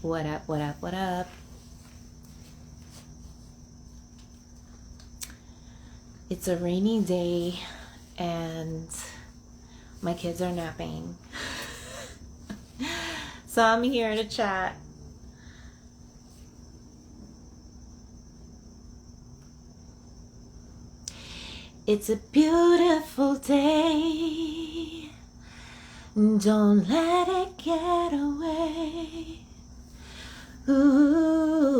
What up, what up, what up? It's a rainy day and my kids are napping. So I'm here to chat. It's a beautiful day. Don't let it get away. Ooh.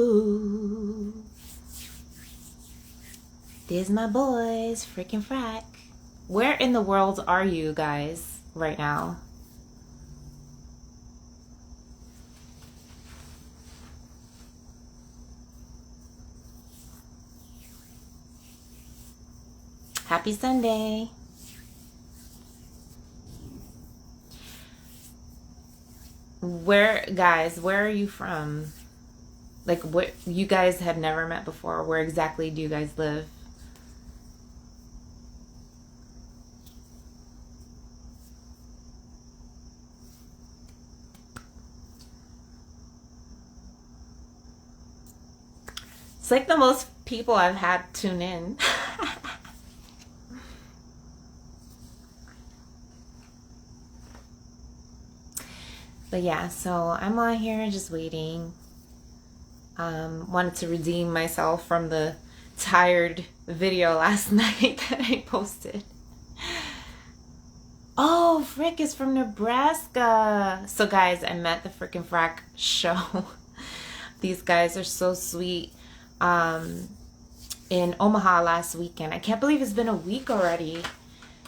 There's my boys, freaking Frack. Where in the world are you guys right now? Happy Sunday. Where, guys, where are you from? Like, what, you guys have never met before. Where exactly do you guys live? It's like the most people I've had tune in. But yeah, so I'm on here just waiting. Wanted to redeem myself from the tired video last night that I posted. Oh, Frick is from Nebraska. So guys, I met the freaking Frack show. These guys are so sweet. In Omaha last weekend. I can't believe it's been a week already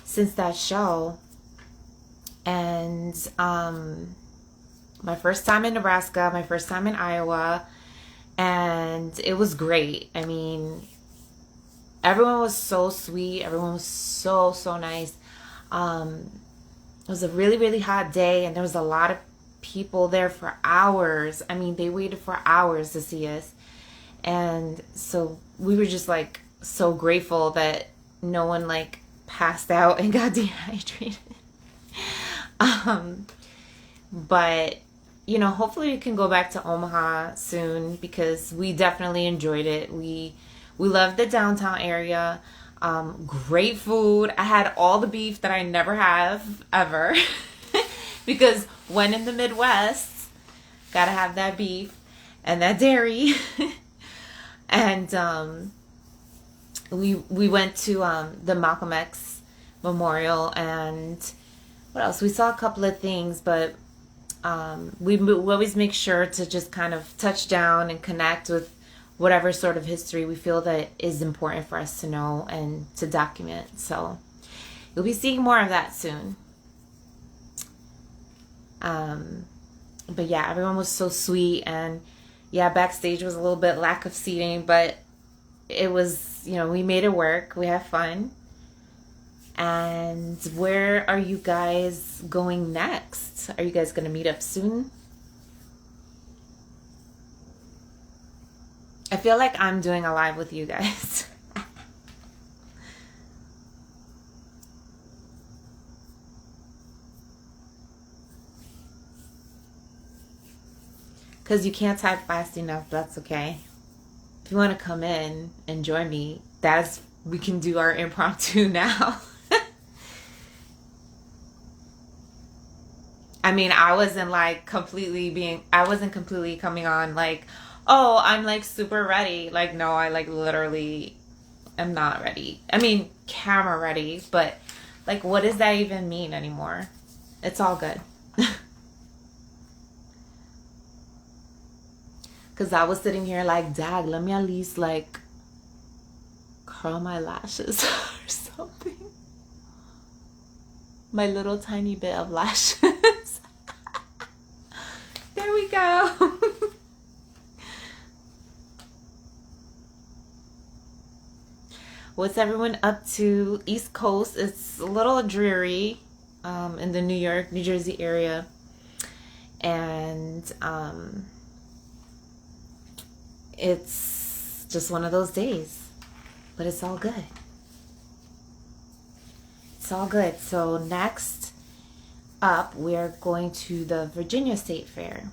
since that show. And my first time in Nebraska, my first time in Iowa, and it was great. I mean, everyone was so sweet. Everyone was so nice. It was a really hot day, and there was a lot of people there for hours. I mean, they waited for hours to see us. And so we were just like so grateful that no one like passed out and got dehydrated. But you know, hopefully we can go back to Omaha soon because we definitely enjoyed it. We loved the downtown area. Great food. I had all the beef that I never have ever because when in the Midwest, gotta have that beef and that dairy. And we went to the Malcolm X Memorial, and what else? We saw a couple of things, but we always make sure to just kind of touch down and connect with whatever sort of history we feel that is important for us to know and to document. So you'll be seeing more of that soon. But yeah, everyone was so sweet, and yeah, backstage was a little bit lack of seating, but it was, you know, we made it work. We had fun. And where are you guys going next? Are you guys going to meet up soon? I feel like I'm doing a live with you guys. Because you can't type fast enough, that's okay. If you want to come in and join me, we can do our impromptu now. I mean, I wasn't completely coming on like, oh, I'm like super ready. Like, no, I like literally am not ready. I mean, camera ready, but like, what does that even mean anymore? It's all good. Because I was sitting here like, Dad, let me at least like curl my lashes or something. My little tiny bit of lashes. There we go. What's everyone up to? East Coast, it's a little dreary in the New York, New Jersey area. And it's just one of those days. But it's all good. It's all good. So next up, we're going to the Virginia State Fair.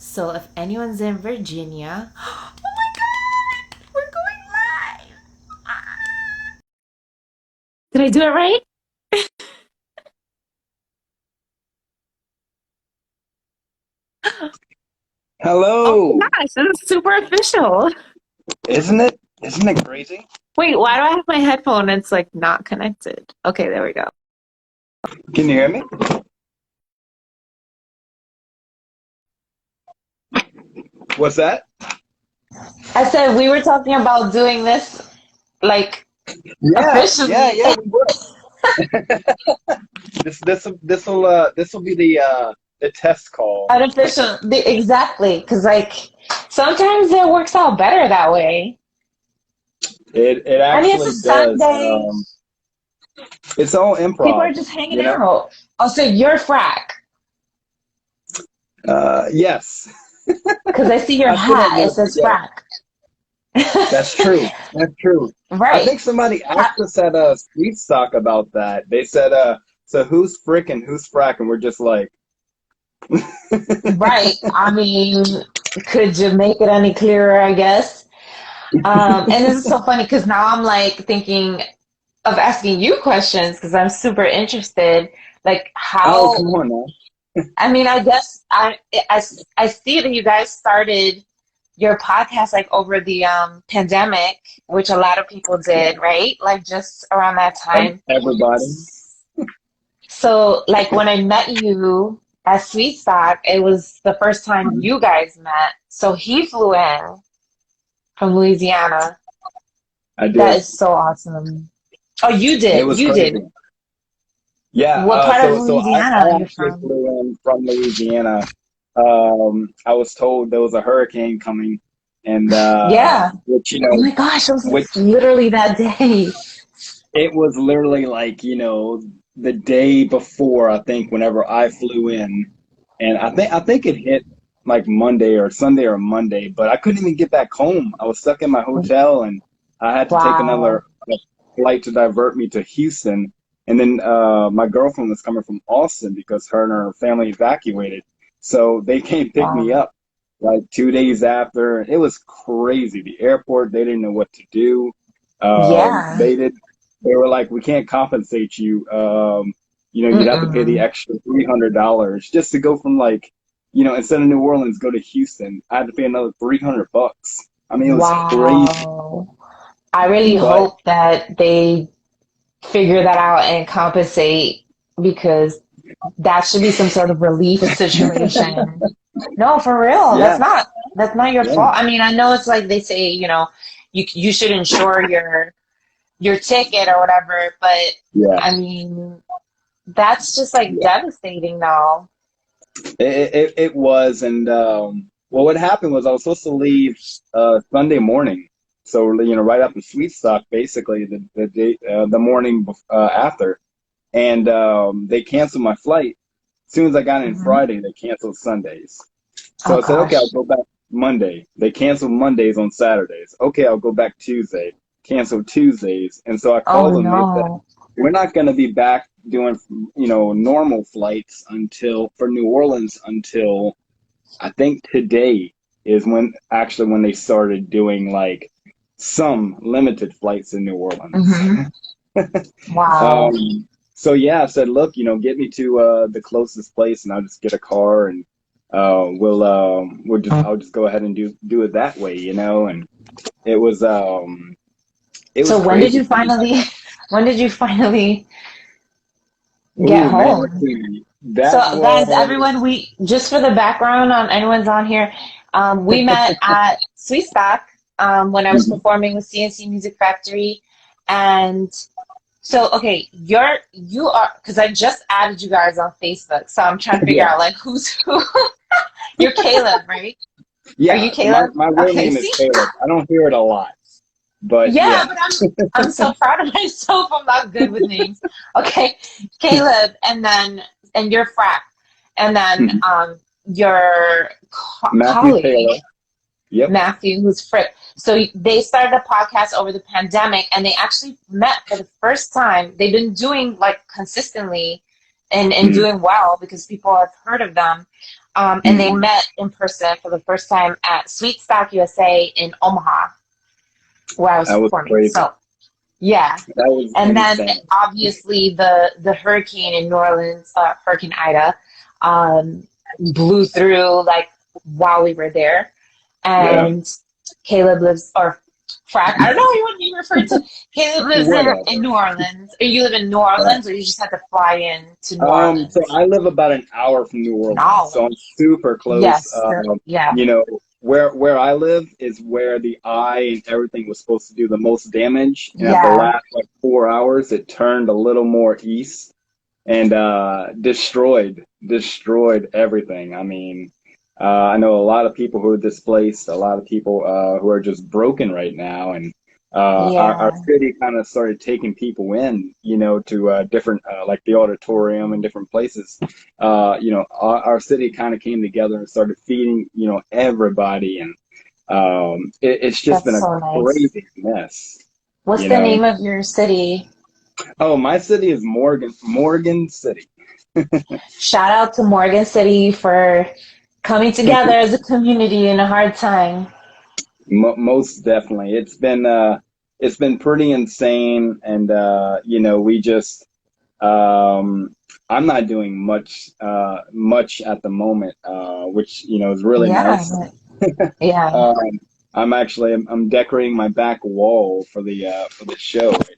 So if anyone's in Virginia, oh my God, we're going live. Ah. Did I do it right? Oh my Hello. gosh, this is super official. Isn't it? Isn't it crazy? Wait, why do I have my headphone? It's like not connected. Okay, there we go. Can you hear me? What's that? I said we were talking about doing this like officially. Yeah. We will. This will be the test call. Unofficial, exactly. Because like sometimes it works out better that way. It I mean, it's a actually does. Sunday. It's all People are improv, just hanging you know. out. Oh, so you're Frack. Yes, Because I see your I couldn't hat. It really says forget. Frack. That's true. That's true. I Right. think somebody asked us at Sweetstock about that. They said, so who's frickin', who's frack? And we're just like, Right. I mean, could you make it any clearer, I guess? And this is so funny because now I'm like thinking of asking you questions because I'm super interested. Like oh, come how, on now. I mean, I guess I see that you guys started your podcast like over the pandemic, which a lot of people did, right? Like just around that time. Everybody. So, like when I met you at Sweetstock, it was the first time you guys met. So he flew in from Louisiana. I That did. is so awesome. Oh, you It did. was You did. crazy. Yeah. What part of So I Louisiana are you actually from? flew in from Louisiana. I was told there was a hurricane coming, and Yeah. which Oh my gosh, it was which literally that day. it was literally like the day before. I think whenever I flew in, and I think it hit like Monday or Sunday or Monday, but I couldn't even get back home. I was stuck in my hotel, and I had to take Wow. another flight to divert me to Houston. And then my girlfriend was coming from Austin because her and her family evacuated. So they came pick me Wow. up like 2 days after. It was crazy. The airport, they didn't know what to do. Yeah. They were like, we can't compensate you. You'd have to pay the Mm-mm. extra $300 just to go from instead of New Orleans, go to Houston. I had to pay another $300. I mean, it was crazy. Wow. I really But hope that they figure that out and compensate because that should be some sort of relief situation. No, for real. yeah, That's not your yeah, fault. I mean, I know it's like they say, you should insure your ticket or whatever, but yeah. I mean, that's just like devastating though. It was, and well, what happened was I was supposed to leave Sunday morning, so right after Sweetstock, basically the morning after, and they canceled my flight. As soon as I got in Hmm. Friday, they canceled Sundays. So Oh I said, okay, I'll gosh. go back Monday. They canceled Mondays on Saturdays. Okay, I'll go back Tuesday. Canceled Tuesdays. And so I Oh called them. They said, no. we're not going to be back doing, normal flights until for New Orleans until I think today is when they started doing like some limited flights in New Orleans. Hmm. Wow. So yeah, I said, look, get me to the closest place, and I'll just get a car, and I'll just go ahead and do it that way, And it was it was So crazy for me. when did you finally get Ooh man, let's home? see. So, That guys, was everyone, we just for the background on anyone's on here, we met at Sweetstock when I was Mhm. performing with CNC Music Factory, and so okay, you are because I just added you guys on Facebook, so I'm trying to figure Yeah, out like who's who. You're Caleb, right? Are you yeah. My Caleb? my real Okay, name is see, Caleb. I don't hear it a lot, but yeah, yeah. but I'm so proud of myself. I'm not good with names. Okay, Caleb, and you're Frack, and then Mhm. your Matthew colleague Taylor. Yep. Matthew, who's Frick. So they started a podcast over the pandemic, and they actually met for the first time. They've been doing like consistently and Mhm. doing well because people have heard of them. And they met in person for the first time at Sweetstock USA in Omaha, where I was That was performing. crazy. So yeah. That was And then insane. obviously the hurricane in New Orleans, Hurricane Ida, um, blew through like while we were there. Yeah. And Caleb lives, or Frack, I don't know what you referred to. Caleb lives in Whatever. New Orleans. Or you live in New Orleans, or you just had to fly in to New So Orleans? I live about an hour from New Orleans, so No. I'm super close. Yes. Yeah. You know, where I live is where the eye and everything was supposed to do the most damage, and at the Yeah. last like 4 hours, it turned a little more east and destroyed everything. I mean, I know a lot of people who are displaced, a lot of people who are just broken right now, and our Yeah. city kind of started taking people in, to different like the auditorium and different places. Our city kind of came together and started feeding, everybody, and it's just been That's a so nice. crazy mess. What's You the know. name of your city? Oh, my city is Morgan City. Shout out to Morgan City for coming together as a community in a hard time. Most definitely. It's been pretty insane, and we just I'm not doing much at the moment, which is really Yeah. nice. Yeah. Um, I'm decorating my back wall for the show right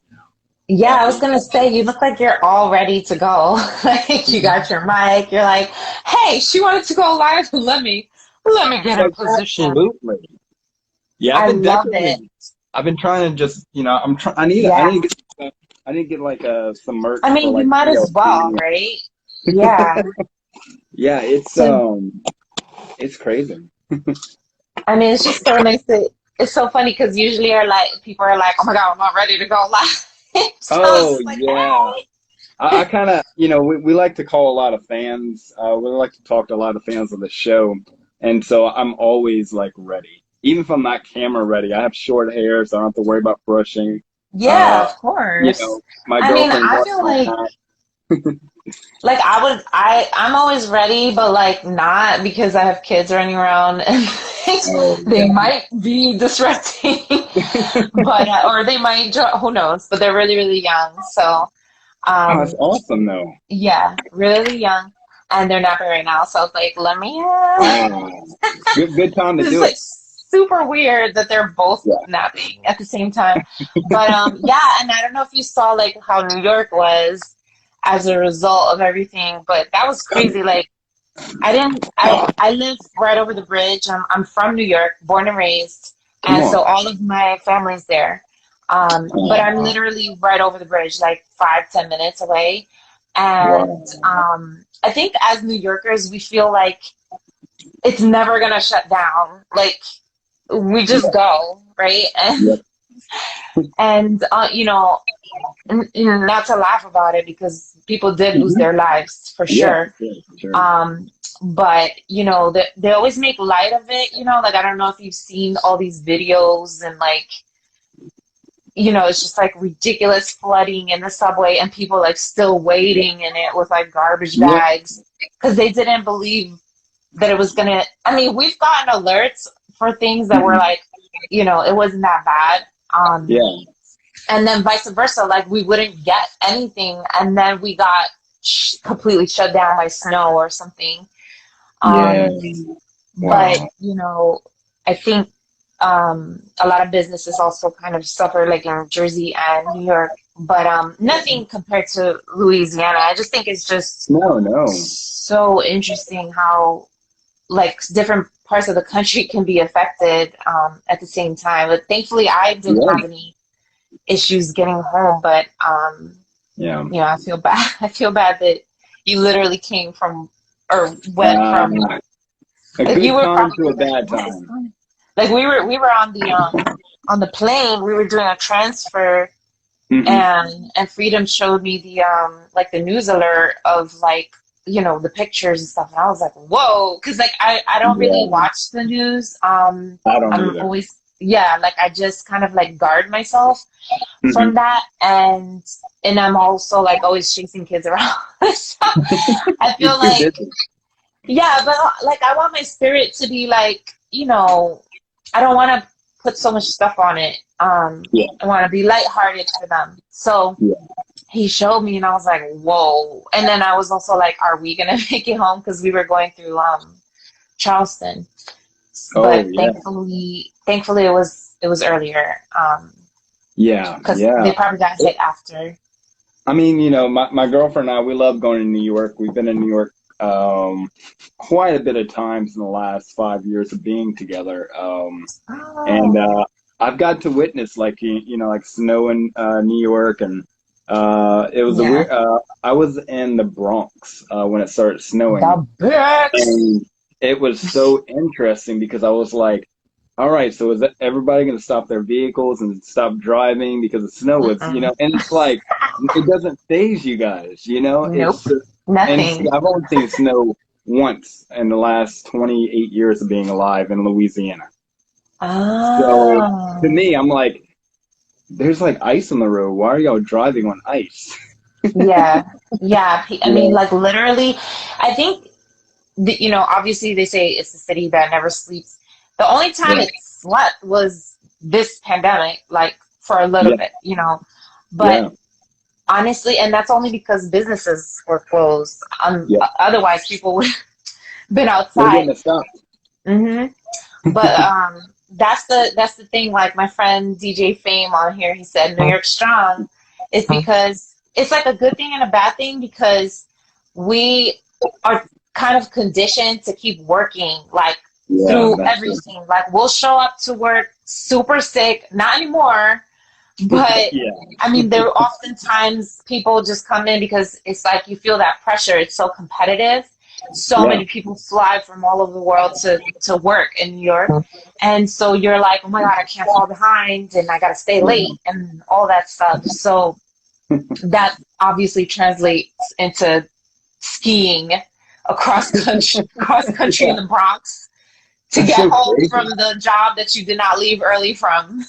Yeah, now. I was gonna say you look like you're all ready to go. Like you got your mic. You're like, hey, she wanted to go live. Let me get in position. Absolutely. Yeah, I've I been love it. decorating. I've been trying to just, I Yeah. need to get, like some I merch for mean, you like might as well, TLC. right? Yeah. Yeah, So it's crazy. I mean, it's just so nice to. It's so funny because usually are like people are like, oh my god, I'm not ready to go live. So I was Oh just like, yeah. I kind of, we like to call a lot of fans. We like to talk to a lot of fans of the show, and so I'm always like ready. Even if I'm not camera ready, I have short hair, so I don't have to worry about brushing. yeah, Uh, of course. my I mean, girlfriend I bought feel my like hat. I'm always ready, but like not because I have kids running around and Oh they yeah. might be disrupting, but or they might who knows? But they're really really young, so Oh, that's um awesome though. yeah, really young, and they're napping right now. So I was like, let me. Wow. Good time to It's do like it. super weird that they're both Yeah. napping at the same time. But yeah, and I don't know if you saw like how New York was as a result of everything, but that was crazy. Like I didn't I live right over the bridge. I'm from New York, born and raised, Come and on. so all of my family's there. But I'm Oh, literally right over the bridge, like 5, 10 minutes away. And wow. I think as New Yorkers, we feel like it's never gonna shut down. Like we just Yeah. go, right? And Yep. not to laugh about it because people did lose Hmm. their lives for Yeah, sure. for sure. Um, but they always make light of it. Like I don't know if you've seen all these videos and like it's just like ridiculous flooding in the subway and people like still waiting in it with like garbage Yep. bags because they didn't believe that it was gonna. I mean, we've gotten alerts for things that were Hmm. like, it wasn't that bad. Yeah. And then vice versa, like we wouldn't get anything, and then we got completely shut down by snow or something. Yeah. Um, but Wow. I think a lot of businesses also kind of suffer, like in Jersey and New York, but nothing compared to Louisiana. I just think it's just No, no. so interesting how like different parts of the country can be affected at the same time. But thankfully, I didn't Yeah. have any issues getting home. But Yeah. I feel bad. I feel bad that you literally came from or went from Uh, a like you good were time to probably a like, bad what is time. going on? Like we were on the plane. We were doing a transfer, Hmm. and Freedom showed me the like the news alert of like the pictures and stuff, and I was like, whoa, because like I don't really Yeah. watch the news. I don't I'm either. always like I just kind of like guard myself Hmm. from that, and I'm also like always chasing kids around. So I You're feel too like busy. Yeah, but like I want my spirit to be like, I don't want to put so much stuff on it. Yeah, I want to be lighthearted for them. So yeah, he showed me and I was like, whoa. And then I was also like, are we gonna make it home? Because we were going through Charleston. oh But yeah, thankfully it was earlier. yeah, Because yeah. they probably got hit after. I mean, my girlfriend and I, we love going to New York. We've been in New York quite a bit of times in the last 5 years of being together. And Oh, I've got to witness like like snow in New York, and it was a yeah. weird. I was in the Bronx when it started snowing, The bricks. and it was so interesting because I was like, all right, so is everybody going to stop their vehicles and stop driving because the snow was, Mm-mm. and it's like, it doesn't phase you guys, Nope. and see, Nothing. I've only seen snow once in the last 28 years of being alive in Louisiana. So to Oh. me, I'm like, there's like ice on the road. Why are y'all driving on ice? Yeah. Yeah. I mean, Yeah, like literally, I think, obviously they say it's the city that never sleeps. The only time yeah, it slept was this pandemic, like for a little yeah, bit. But yeah, honestly, and that's only because businesses were closed. yeah. Otherwise, people would have been We're outside. getting it stopped. hmm But that's the thing. Like my friend DJ Fame on here, he said New York Strong is because it's like a good thing and a bad thing because we are kind of conditioned to keep working like Yeah, through that's true. everything. Like we'll show up to work super sick, not anymore, but Yeah, I mean there are oftentimes people just come in because it's like you feel that pressure. It's so competitive. So yeah. many people fly from all over the world to work in New York. And so you're like, oh my God, I can't fall behind and I gotta stay late and all that stuff. So that obviously translates into skiing across country in Yeah. the Bronx to That's get so home crazy. from the job that you did not leave early from.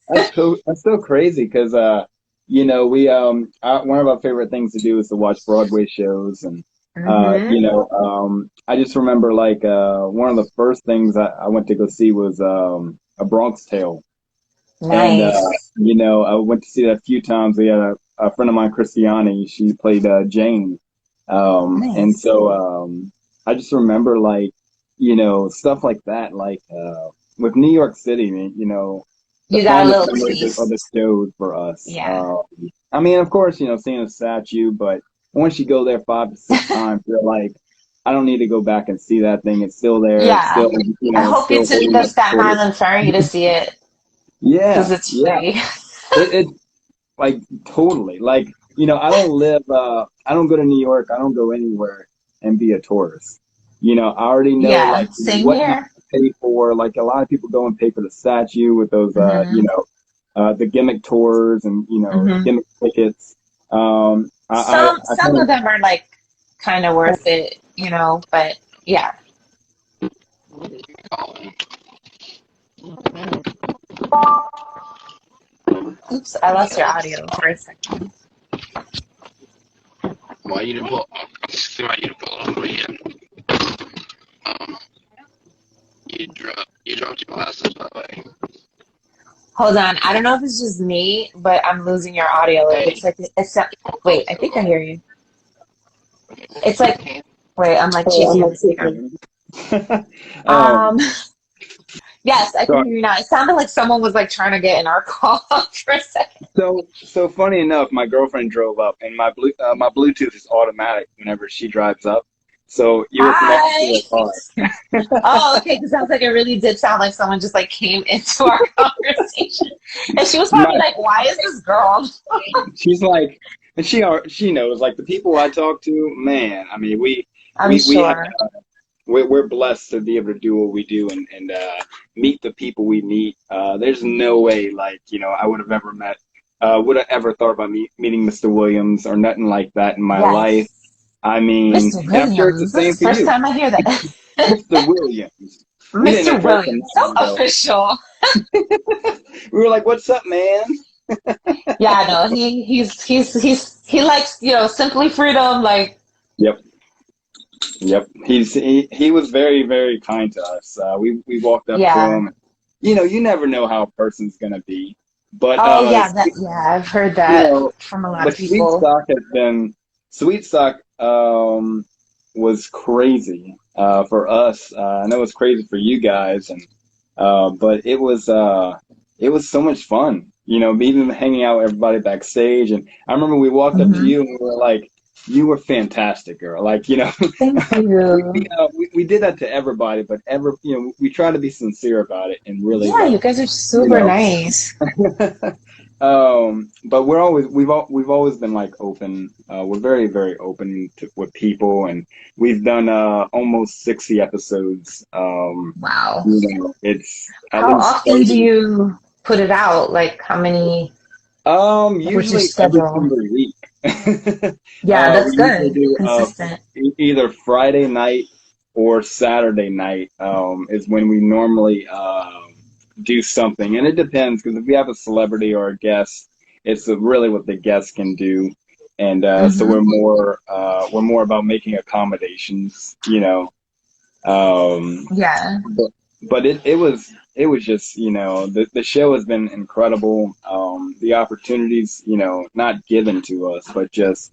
That's so crazy because we one of our favorite things to do is to watch Broadway shows, and hmm I just remember like one of the first things I went to go see was A Bronx Tale. And Nice. I went to see that a few times. We had a friend of mine, Christiani. She played Jane, and Nice. so I just remember like stuff like that. Like with New York City, the You got a fondest little memories of the taste. shows for us. Yeah. I mean, of course, seeing a statue, but once you go there 5 to 6 times, you're like, I don't need to go back and see that thing. It's still there. It's Yeah. still, I it's hope you still took holding the up Staten for it. Island ferry to see it because Yeah, it's yeah. free. It like totally like I don't go to New York. I don't go anywhere and be a tourist. I already know Yeah. like Same what not here. to pay for. Like a lot of people go and pay for the statue with those hmm the gimmick tours and hmm gimmick tickets. I Some kind of of them are like kind of worth it, but yeah. Oops, I lost your audio for a second. Why you didn't put? Why you didn't put on the weekend? Um, you dropped your glasses by the way. Hold on. I don't know if it's just me, but I'm losing your audio. It's like wait, I think I hear you. It's like wait, I'm like chasing the speaker. um, Um, yes, I can so hear you now. It sounded like someone was like trying to get in our call for a second. so funny enough, my girlfriend drove up, and my Bluetooth is automatic whenever she drives up. So you were connected to Hi. her car. Oh, okay. Because sounds like it really did sound like someone just like came into our conversation, and she was probably My, like, "Why is this girl?" she's like, and she knows like the people I talk to, man. I mean, I'm we have sure. we're blessed to be able to do what we do and meet the people we meet. There's no way like I would have ever thought about meeting Mr. Williams or nothing like that in my life. Yes, I mean, Mr. and I'm sure it's the Williams. This same is for the first you. time I hear that. Mr. Williams. We didn't Mr. at first on Williams, that so one though. official. We were like, "What's up, man?" Yeah, no, he likes simply freedom. Like Yep. Yep. He was very, very kind to us. We walked up to Yeah. him. You know, you never know how a person's gonna be, but Oh yeah, I've heard you that know, from a lot but of people. Sweetstock was crazy for us. I know it's crazy for you guys, and but it was so much fun. You know, even hanging out with everybody backstage. And I remember we walked up to Hmm. you and we were like, "You were fantastic, girl." Like, you know, Thank you. we did that to everybody, but we try to be sincere about it and really Yeah, you like, guys are you super know. nice. But we've always been like open. We're very, very open with people, and we've done almost 60 episodes. Wow. It's at How least often do 30. you put it out? Like how many, what's your Usually every schedule? single week. Yeah, that's We usually good. do Consistent. either Friday night or Saturday night is when we normally do something, and it depends because if we have a celebrity or a guest, it's really what the guest can do, and so Hmm. we're more about making accommodations, you know. Um, Yeah. but it was just, you know, the show has been incredible. The opportunities, you know, not given to us, but just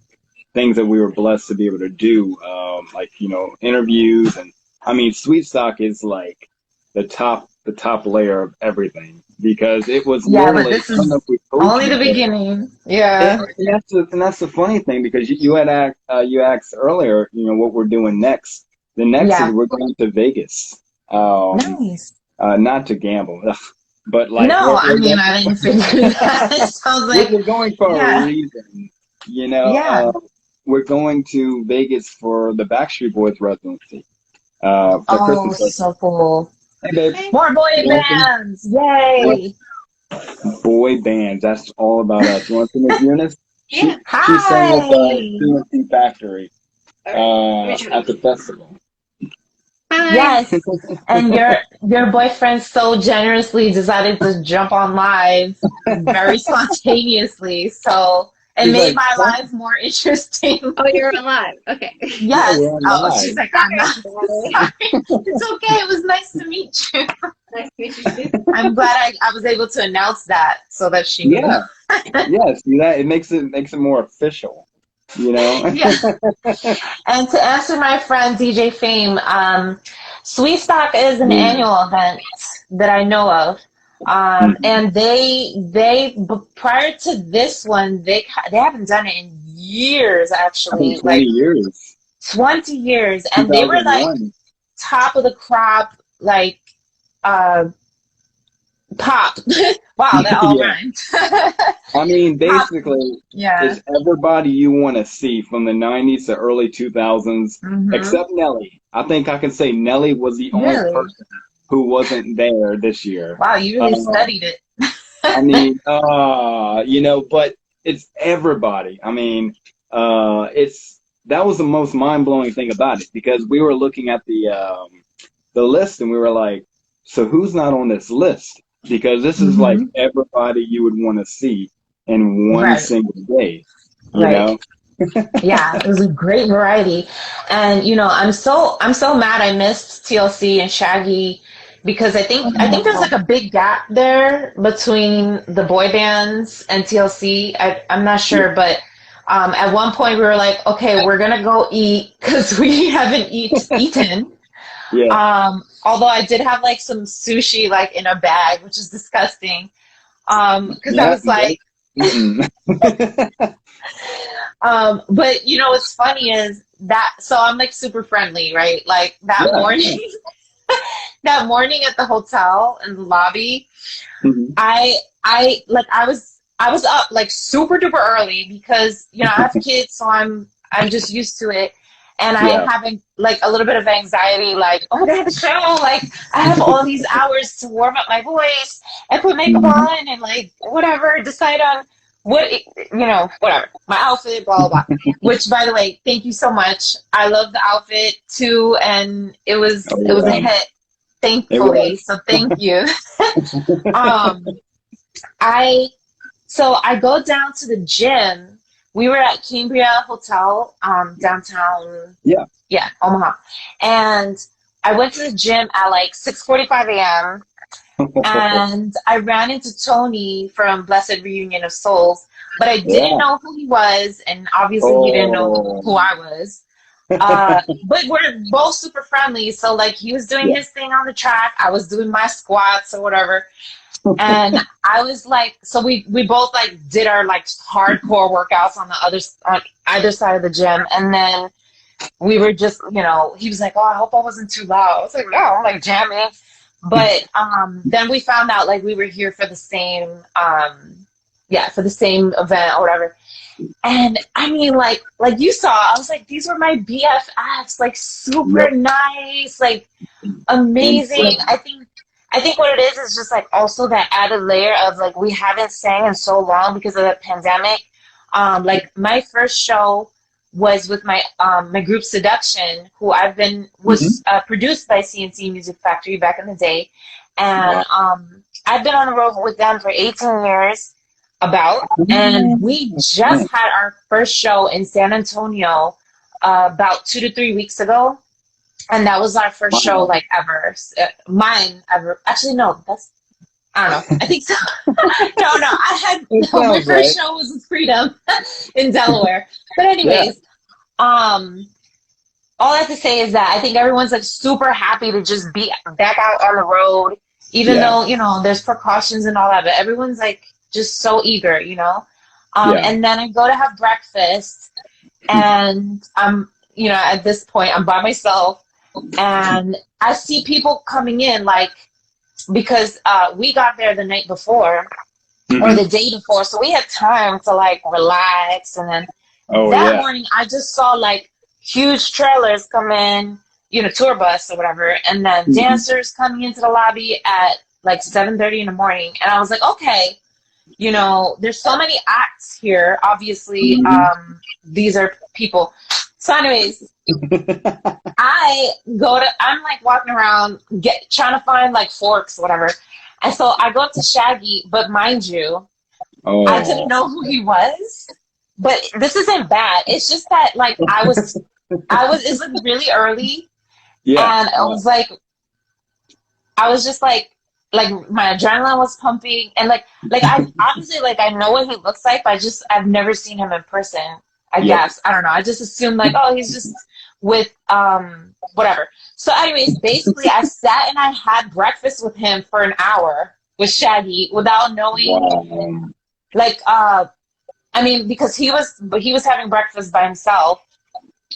things that we were blessed to be able to do, like, you know, interviews. And I mean, Sweetstock is like the top layer of everything because it was Yeah, but literally, this I don't know is if we told only you, the but beginning. Yeah. and that's the funny thing because you asked earlier, you know, what we're doing next. The next is Yeah. we're going to Vegas, um, Nice. not to gamble, but like No, I mean, I didn't figure that. It sounds like, we're going for a yeah. reason. You know, Yeah. we're going to Vegas for the Backstreet Boys residency for Oh, Christmas so residency. cool. Hey, babe, More boy you want some? bands. What Yay. boy bands? That's all about us. You want some of Eunice? Yeah. She sang with Hi. CNC Factory at the festival. Hi. Yes. And your boyfriend so generously decided to jump on live very spontaneously. So it He's made like, my "Huh? life more interesting. Oh, you're alive. Okay. Yeah, we're Yes. on Oh, she's live." like, I'm Sorry, not Sally. sorry. It's okay. It was nice to meet you. Nice to meet you too. I'm glad I was able to announce that so that she knew. Yeah, yeah. See that it makes it more official. You know. Yeah. And to answer my friend DJ Fame, Sweetstock is an annual event that I know of. Mhm. And prior to this one, they haven't done it in years, I think actually, 20 like years. 20 years. And they were like 2001. top of the crop, like, uh, pop. Wow, that all Yeah. rhymed. I mean, Pop, basically, yeah. it's everybody you want to see from the 90s to early 2000s, Hmm. except Nelly. I think I can say Nelly was the only Really? person who wasn't there this year. Wow, you really Um, studied it. I mean, you know, but it's everybody. I mean, that was the most mind-blowing thing about it because we were looking at the list and we were like, so who's not on this list? Because this is like Hmm. everybody you would want to see in one Right, single day, you right. know? Yeah, it was a great variety. And I'm so mad I missed TLC and Shaggy because I think there's like a big gap there between the boy bands and TLC. I'm not Yeah, sure, but at one point we were like, okay, we're gonna go eat because we haven't eaten. yeah, Although I did have like some sushi like in a bag, which is disgusting. Because I yeah, was like, mm-mm. but what's funny is that so I'm like super friendly, right? Like that Yeah, yeah. morning, that morning at the hotel in the lobby, Mhm. I was up like super duper early because I have kids, so I'm just used to it. And I'm Yeah. having like a little bit of anxiety, like, oh my God, the show, like I have all these hours to warm up my voice and put makeup Mhm. on and like whatever, decide on whatever, my outfit, blah, blah, blah. Which by the way, thank you so much. I love the outfit too, and it was Oh, it was a yeah. hit, It thankfully. was. So thank you. Um, I so I go down to the gym we were at Cambria Hotel, downtown, Yeah. yeah, Omaha. And I went to the gym at like 6:45 a.m. and I ran into Tony from Blessed Reunion of Souls, but I didn't Yeah. know who he was, and obviously he didn't know who Oh. I was. But we're both super friendly, so like he was doing Yeah. his thing on the track, I was doing my squats or whatever, and I was like, so we both like did our like hardcore workouts on on either side of the gym, and then we were just, he was like, oh, I hope I wasn't too loud. I was like, no, I'm like jamming. But then we found out like we were here for the same, for the same event or whatever. And I mean, like you saw, I was like, these were my BFFs, like super Yep. nice, like amazing. Insane. I think what it is just like also that added layer of like we haven't sang in so long because of the pandemic. Like my first show was with my group Seduction, who was produced by CNC Music Factory back in the day, and I've been on the road with them for 18 years, and we just had our first show in San Antonio about 2 to 3 weeks ago, and that was our first show Wow. like ever, mine ever. Actually, no, I don't know. I think so. No, my Sounds first right. show was with Freedom in Delaware. But Yeah. anyways, all I have to say is that I think everyone's like super happy to just be back out on the road, even Yeah. though, there's precautions and all that, but everyone's like just so eager. Yeah. And then I go to have breakfast, and at this point I'm by myself, and I see people coming in like, because we got there the night before or the day before, so we had time to like relax. And then Oh that yeah. morning I just saw like huge trailers come in, tour bus or whatever, and then dancers coming into the lobby at like 7:30 in the morning. And I was like, okay, there's so many acts here. Obviously, these are people. So anyways, I'm like walking around, trying to find like forks, whatever. And so I go up to Shaggy, but mind you, I didn't Oh. know who he was. But this isn't bad. It's just that like it's like really early, Yeah. and I was just like my adrenaline was pumping, and like I obviously like I know what he looks like, but I've never seen him in person. I Yep. guess I don't know. I just assumed like, oh, he's just with whatever. So anyways, basically I sat and I had breakfast with him for an hour with Shaggy without knowing Wow. like I mean, because he was having breakfast by himself,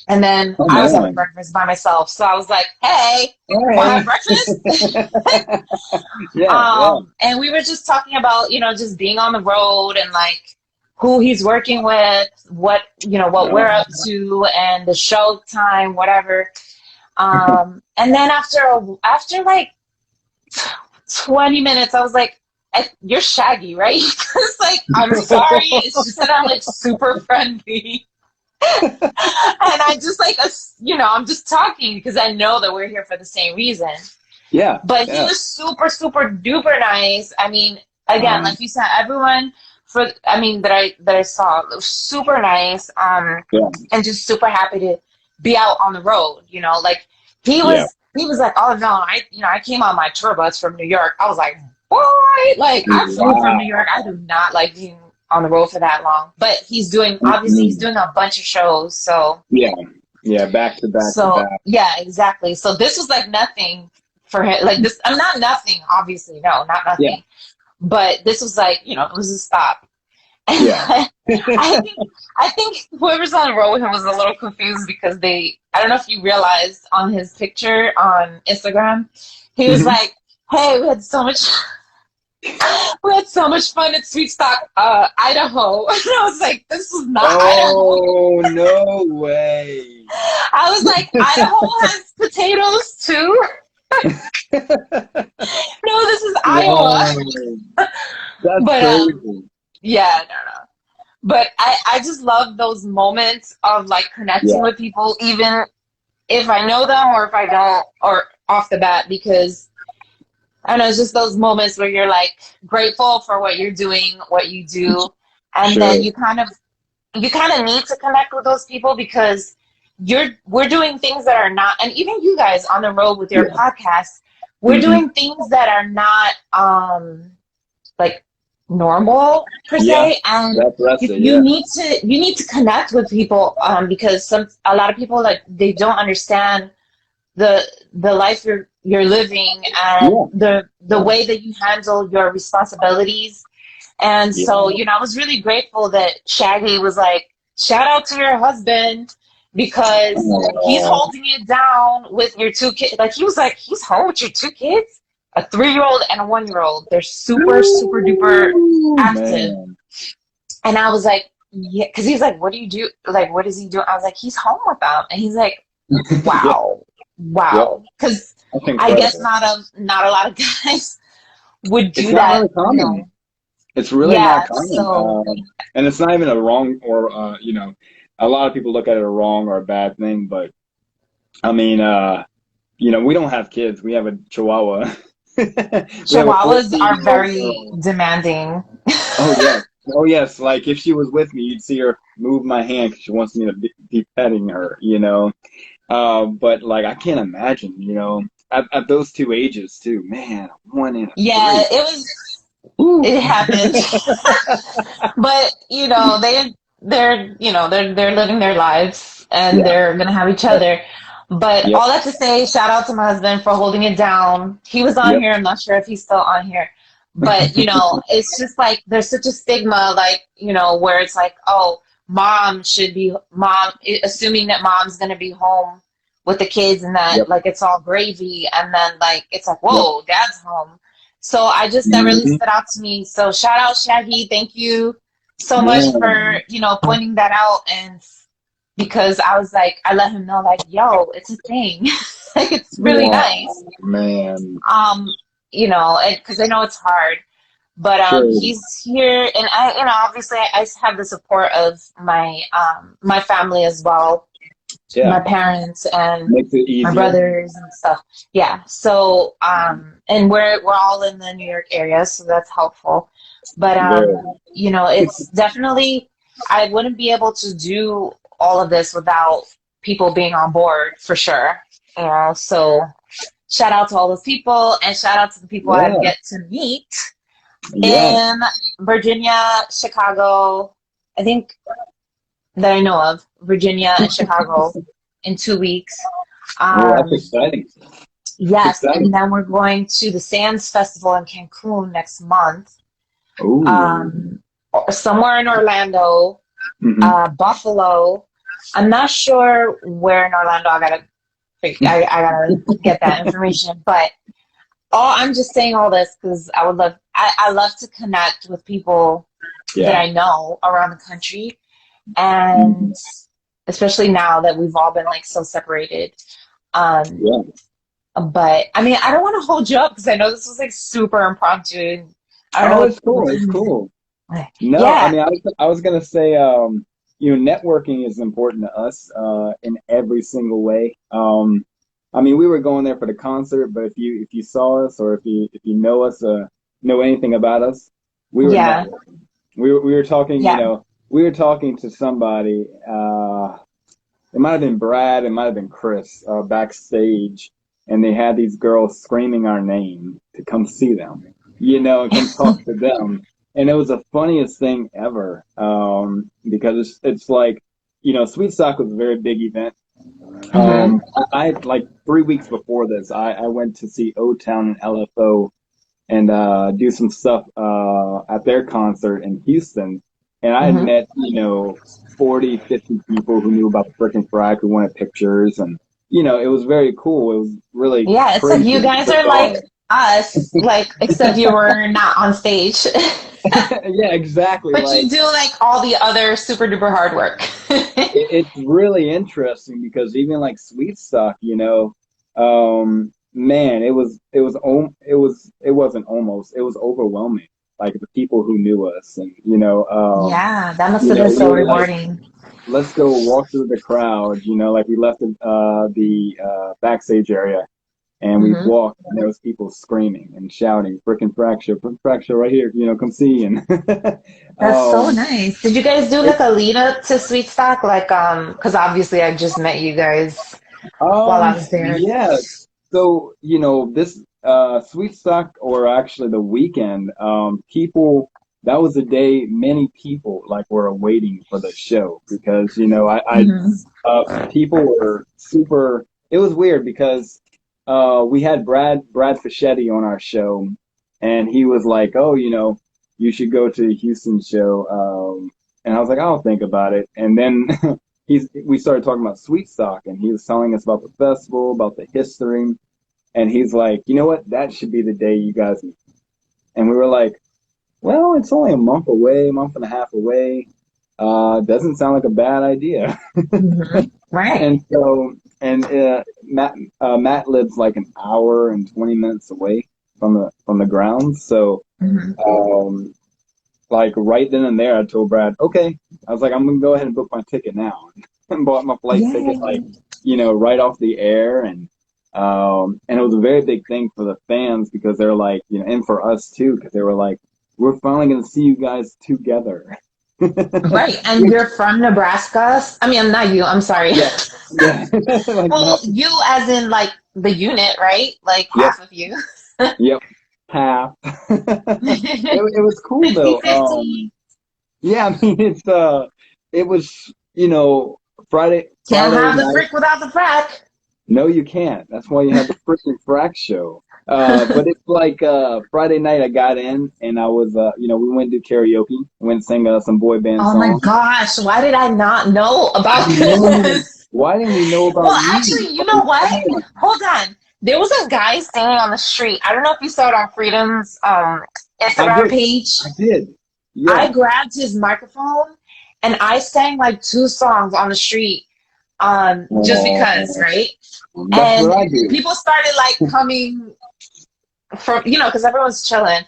and then Oh I was having man. breakfast by myself. So I was like, hey, want to have breakfast? Yeah. And we were just talking about, just being on the road and like who he's working with, what we're up to, and the show time, whatever. And then after like 20 minutes, I was like, you're Shaggy, right? It's like, I'm sorry. It's just that I'm like super friendly. And I just like, I'm just talking because I know that we're here for the same reason. Yeah. But he was super, super duper nice. I mean, again, like you said, everyone that I saw, it was super nice. And just super happy to be out on the road. Like he was like, oh no, I came on my tour bus from New York. I was like, what? Like I flew from New York. I do not like being on the road for that long. But he's doing a bunch of shows. So yeah, back to back. So yeah, exactly. So this was like nothing for him. Like this, I'm not nothing. Obviously, no, not nothing. Yeah. But this was like, it was a stop. Yeah. I think whoever's on the road with him was a little confused because I don't know if you realized on his picture on Instagram, he was like, hey, we had so much fun at Sweetstock, Idaho. And I was like, this is not Idaho. Oh, no way. I was like, Idaho has potatoes too? No, this is Iowa. That's crazy. Yeah, no. But I just love those moments of like connecting with people, even if I know them or if I don't, or off the bat, because I don't know, it's just those moments where you're like grateful for what you're doing, what you do, and then you kind of, you kind of need to connect with those people because we're doing things that are not, and even you guys on the road with your Yeah. podcast, we're Hmm. doing things that are not like normal per Yeah. se, and That's you, it. you Yeah. need to you need to connect with people because a lot of people like they don't understand the life you're living and Yeah. the way that you handle your responsibilities. And so, Yeah. you know, I was really grateful that Shaggy was like, shout out to your husband because he's Oh, holding it down with your two kids. Like, he was like, he's home with your two kids, a 3-year-old and a 1-year-old. They're super, super duper ooh, active. man. And I was like, yeah, because he's like, what do you do? Like, what does he do? I was like, he's home with them. And he's like, Yeah. wow, Yeah. wow. Because That's I guess incredible. not a lot of guys would It's do not that, really you common. know. It's really not Yeah, common. so And it's not even a wrong or, a lot of people look at it a wrong or a bad thing, but I mean, we don't have kids. We have a Chihuahua. We have a Chihuahuas are 14-year-old very girl. demanding. Oh yes. Oh yes. Like if she was with me, you'd see her move my hand 'cause she wants me to be petting her. But like I can't imagine, at those two ages too. Man, 1 and a 3. Yeah, Ooh. it happened. But you know, they're living their lives and Yeah. they're gonna have each other. But Yep. all that to say, shout out to my husband for holding it down. He was on Yep. here, I'm not sure if he's still on here. But you know, it's just like there's such a stigma, like, you know, where it's like, oh, assuming that mom's gonna be home with the kids and that Yep. like it's all gravy and then like it's like, Yep. whoa, dad's home. So I just that really Hmm. stood out to me. So shout out Shaggy. Thank you so much for, Man. you know, pointing that out and because I was like I let him know like, yo, it's a thing. Like it's really Wow. nice. Man. Um, you know, because I know it's hard. But Sure. he's here and I you know, obviously I have the support of my family as well, my Yeah. parents and Makes it my easier. brothers and stuff. Yeah. So and we're all in the New York area, so that's helpful. But Very. you know, it's definitely I wouldn't be able to do all of this without people being on board for sure. You know, so shout out to all those people and shout out to the people I Yeah. get to meet Yeah. in Virginia, Chicago, I think that I know of, Virginia and Chicago in 2 weeks. Oh, that's Um, exciting. It's yes, and exciting. then we're going to the Sands Festival in Cancun next month. Ooh. Somewhere in Orlando, Hmm. Buffalo. I'm not sure where in Orlando. I gotta get that information. But I'm just saying all this because I love to connect with people that Yeah. I know around the country, Hmm. and especially now that we've all been like so separated. Um, Yeah. but I mean, I don't want to hold you up because I know this was like super impromptu. I don't know Oh, it's cool. It's cool. No, I yeah, mean, I was gonna say, networking is important to us, in every single way. I mean, we were going there for the concert, but if you saw us or if you know us, know anything about us, we were yeah, networking. We were talking, yeah. we were talking to somebody. It might have been Brad, it might have been Chris, backstage, and they had these girls screaming our name to come see them, and come talk to them. And it was the funniest thing ever, because it's like, Sweetstock was a very big event. Hmm. I like 3 weeks before this, I went to see O Town and LFO and do some stuff at their concert in Houston. And I had Hmm. met, 40, 50 people who knew about the frickin' Frack, who wanted pictures. And, it was very cool. It was really Yeah, it's like crazy you and guys are bizarre. like us, like except you were not on stage, Yeah, exactly. but you Like, do like all the other super duper hard work. it's really interesting because even like Sweetstock, man, it wasn't almost, it was overwhelming. Like the people who knew us, and Yeah, that must have been we so were like, rewarding. let's go walk through the crowd. Like we left the backstage area, And we Hmm. walked, and there was people screaming and shouting, "Frickin' Frack Show right here, come see." And That's so um, nice. Did you guys do it, like a lead up to Sweetstock? Like, because obviously I just met you guys while I was there. yeah. So, this Sweet Stock, or actually the weekend, people, that was the day many people like were waiting for the show because, Hmm. people were super, it was weird because we had Brad Fischetti on our show, and he was like, "Oh, you should go to the Houston show." And I was like, "I'll think about it." And then we started talking about Sweet Stock, and he was telling us about the festival, about the history, and he's like, "You know what? That should be the day you guys meet." And we were like, "Well, it's only a month away, month and a half away. Doesn't sound like a bad idea." Hmm. Right. And so, and Matt lives like an hour and 20 minutes away from the grounds. So, Hmm. um, like right then and there, I told Brad, okay, I was like, I'm gonna go ahead and book my ticket now, and bought my flight ticket like, Yay. right off the air, and it was a very big thing for the fans because they're like, and for us too, because they were like, we're finally gonna see you guys together. Right. And you're from Nebraska? I mean, I'm not you. I'm sorry. Yeah, yeah, like Well, not, you as in like the unit, right? Like yep, half of you. yep, half. It was cool 50, though. 50. Yeah, I mean it was, Can't Friday have the night. freak without the frack. No, you can't. That's why you have the freaking Frack show. But it's like Friday night I got in and I was we went to karaoke, went and sang some boy band Oh my songs. gosh, why did I not know I about know. this? Why didn't we know about Well, you? actually, you know Like, what? come on. Hold on. There was a guy singing on the street. I don't know if you saw it on Freedom's I Instagram did. page. I did. I Yeah. grabbed his microphone and I sang like two songs on the street just because, Oh, right? that's what And I do. people started like coming from, because everyone's chilling.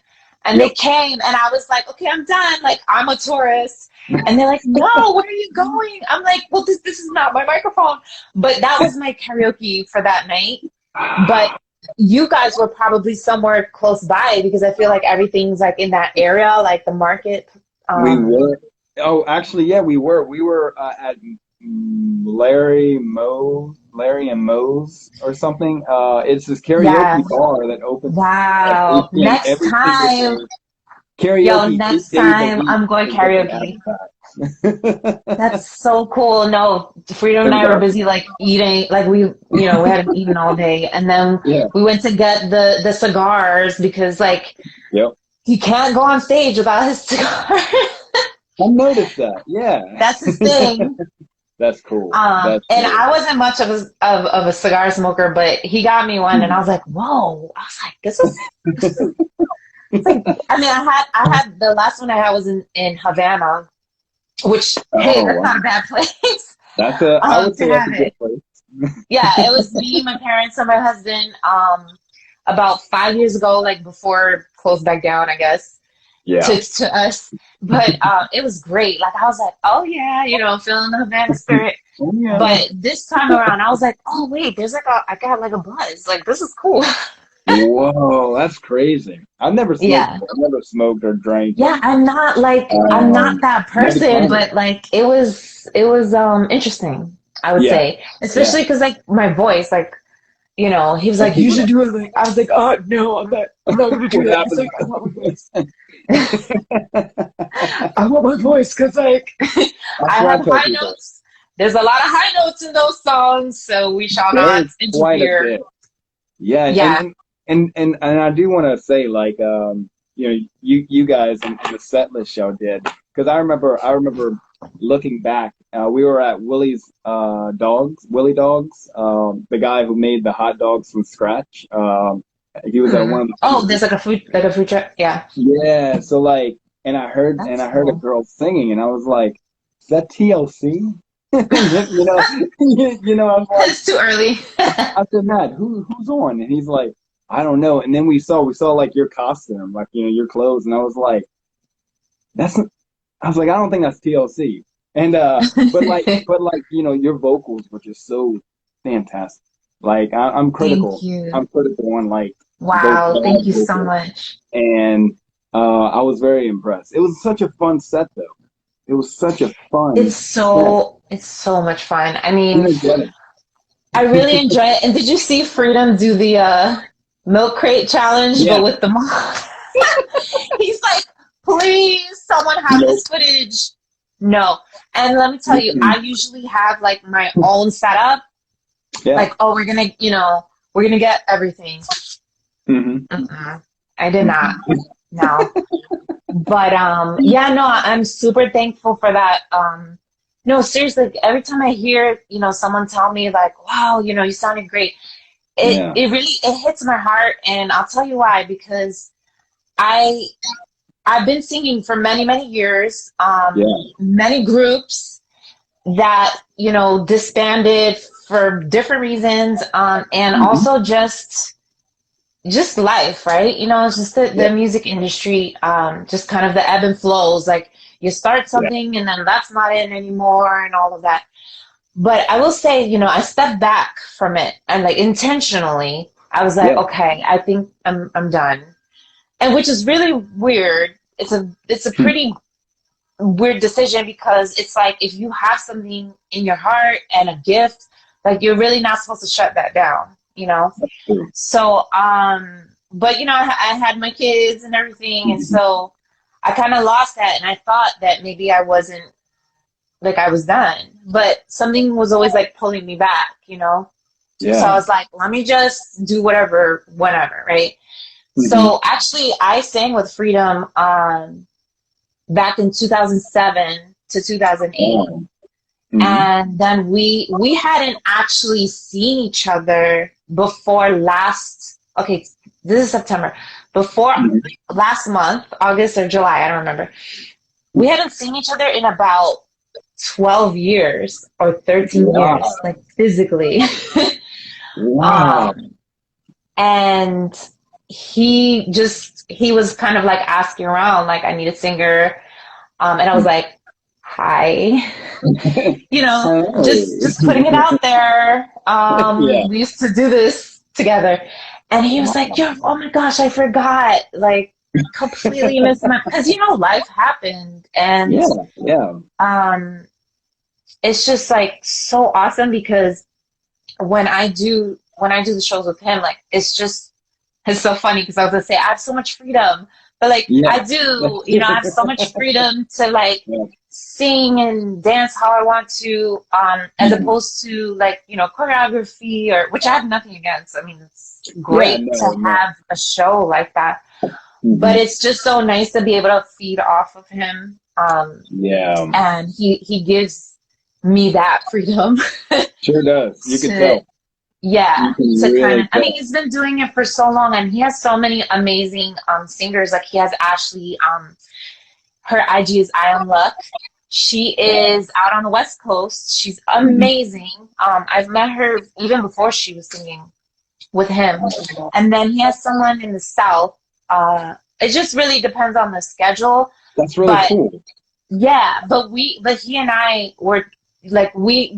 And they Yep. came and I was like, okay, I'm done. Like, I'm a tourist. And they're like, no, where are you going? I'm like, well, this is not my microphone. But that was my karaoke for that night. But you guys were probably somewhere close by because I feel like everything's like in that area, like the market. We Um, were. Oh, actually, yeah, we were. We were at Larry and Moe's or something. It's this yeah. karaoke bar that opens at Wow. 8 p.m. Next every single time, day. yo, Karaoke eight next days a time week I'm going is what they karaoke. advertise. That's so cool. No, Freedom It and was I were our busy like eating, like we hadn't eaten all day. And then yeah. we went to get the cigars because like Yep. he can't go on stage without his cigar. I noticed that. Yeah. That's his thing. That's cool. That's And cool. I wasn't much of a cigar smoker, but he got me one and I was like, whoa. I was like, this is like I mean I had the last one I had was in Havana, which hey, Oh, that's wow. not a bad place I would to say that's have a it. good place. Yeah, it was me, my parents, and my husband. About 5 years ago, like before it closed back down, I guess, Yeah. to us. But it was great. Like I was like, oh yeah, feeling the Havana spirit. Oh, yeah. But this time around, I was like, oh wait, I got like a buzz. Like this is cool. Whoa, that's crazy. Yeah. I've never smoked or drank, Yeah, and I'm not that never person, tried it. but like it was interesting, I would Yeah, say. yeah. Especially because like my voice, like he was Some like, you people should do it. Like, I was like, oh no, I'm not gonna do what that. He's happens. like, I want my voice. I want my voice because like That's I what I have tell high people. notes. There's a lot of high notes in those songs, so we shall There not is quite a interfere. bit. Yeah, Yeah. and I do want to say like you guys in the set list y'all did because I remember looking back. We were at Willie Dogs, the guy who made the hot dogs from scratch. He was at one Hmm. of the Oh, there's booths. like a food truck. Yeah, Yeah, so like, and that's I heard a cool. girl singing, and I was like, "Is that TLC?" You know, I was like, It's too early. I said, "Matt, who's on?" And he's like, "I don't know." And then we saw like your costume, like your clothes, and I was like, "That's," I was like, "I don't think that's TLC." And but like your vocals were just so fantastic. Like I'm Thank critical. you. I'm critical on like those Wow, thank bad you so vocals, much. and I was very impressed. It was such a fun set, though. It was such a fun set. It's so much fun. I mean, Energetic. I really enjoy it. And did you see Freedom do the milk crate challenge, but Yeah. with the mom? He's like, please, someone have Nope. this footage. No. And let me tell you, Mm-mm. I usually have like my own setup. Yeah. Like, oh, we're gonna get everything. Hmm. Mm-mm. I did not. No. But yeah, no, I'm super thankful for that. No, seriously, every time I hear, someone tell me like, wow, you sounded great, it Yeah. it really it hits my heart, and I'll tell you why, because I I've been singing for many, many years, Yeah. many groups that, disbanded for different reasons, and Hmm. also just life, right? It's just the Yeah. music industry, just kind of the ebb and flows. Like you start Yeah. something and then that's not it anymore and all of that. But I will say, I stepped back from it and like intentionally, I was like, Yeah. okay, I think I'm done. And which is really weird. It's a Hmm. pretty weird decision, because it's like if you have something in your heart and a gift, like you're really not supposed to shut that down. True. So, but I had my kids and everything, and Hmm. so I kind of lost that, and I thought that maybe I wasn't, like, I was done, but something was always like pulling me back. So I Yeah. was like, let me just do whatever, whenever, right? Hmm. So actually, I sang with Freedom back in 2007 to 2008. Oh. Hmm. And then we hadn't actually seen each other before last, okay, this is September, before last month, August or July, I don't remember. We hadn't seen each other in about 12 years or 13 years, Wow. like physically. Wow. um and he was kind of like asking around, like, I need a singer. And I was like, hi. Just Hey. putting it out there. Yeah. We used to do this together. And he was like, Wow. oh my gosh, I forgot. Like, completely missed my, because, life happened. And Yeah. Yeah. um, it's just like so awesome, because when I do the shows with him, like, it's so funny, because I was gonna say I have so much freedom, but like Yeah. I do, I have so much freedom to like Yeah. sing and dance how I want to, as Mhm. opposed to like, choreography, or which I have nothing against. I mean, it's Yeah. great to No. No. have a show like that, but Hmm. it's just so nice to be able to feed off of him. Yeah. And he gives me that freedom Sure does. You can to, tell. yeah, You can to kind of, really I mean, tell. he's been doing it for so long, and he has so many amazing singers. Like, he has Ashley, her IG is I Am Luck. She is out on the West Coast. She's Hmm. amazing. I've met her even before she was singing with him. And then he has someone in the South. It just really depends on the schedule. That's really But cool. yeah, but he and I were like, we